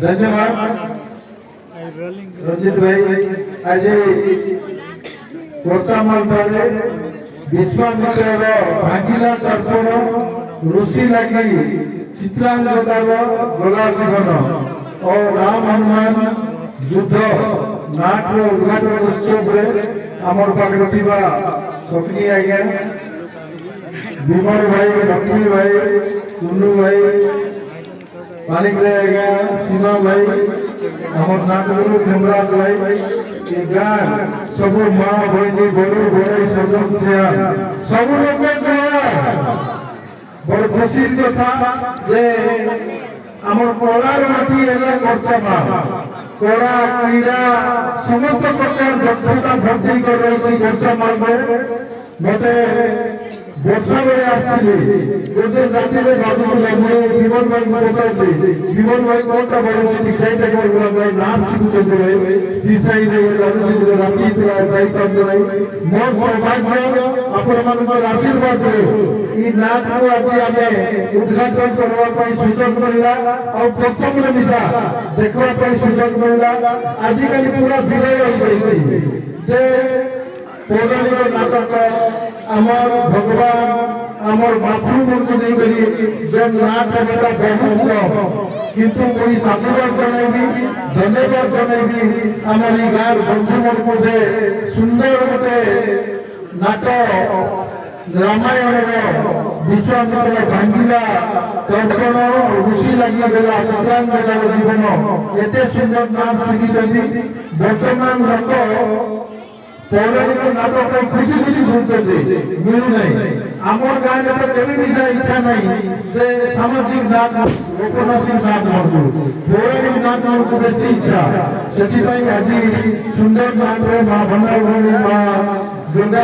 धन्यवाद रंजित भाई। आज कोचामल पारे विश्वामित्र भांगिला दर्पण ऋषि लगी चित्रांगदार गला जीवन और राम हनुमान युद्ध नाट उद्घाटन उत्सव आमर पाखे सखी आज्ञा विमल भाई लक्ष्मी भाई कुन्नू भाई पालिकले आज्ञा सीमा भाई आमर नाटगुरु खेमराज भाई ये गाँ सब माँ बहनी बड़ू बड़े सजन से सब लोग बड़ खुशी कथा जे आमर कलार माटी एला खर्चा कला क्रीड़ा समस्त प्रकार दक्षता भर्ती कर रही खर्चा मत वर्षा बेले आसती गोटे राति विमल भाई पचार विमल भाई कौन बड़े मिठाई भाई नाच शिखुं सीसाई राति मोर सौभाग्य आपण आशीर्वाद नाच को आज आम उद्घाटन करने सुजोग मिलला और प्रथम मिशा देखा सुजोग मिलला आजिकल पूरा विलय जे पौराणिक नाटक आमर भगवान आमर मातृमूर्ति को नहीं जो नाटक बहुत किंतु कोई साधुवाद जनइबी धन्यवाद जनइबी आमर गाँव बंधु मन जे सुंदर गोटे नाटक रामायण विश्वामित्र भांगिला दर्पण ऋषि लगी गला चित्रांगदार जीवन एते सुंदर नाच शिखी वर्तमान लोक पौराणिक नाटक खुशी खुशी घूमते मिलू नहीं आमर गाँव में तो कभी भी इच्छा नहीं जे सामाजिक नाट लोकनासिक नाट हूँ पौराणिक नाट को बेसी इच्छा से आज सुंदर नाट माँ भंडार माँ दुर्गा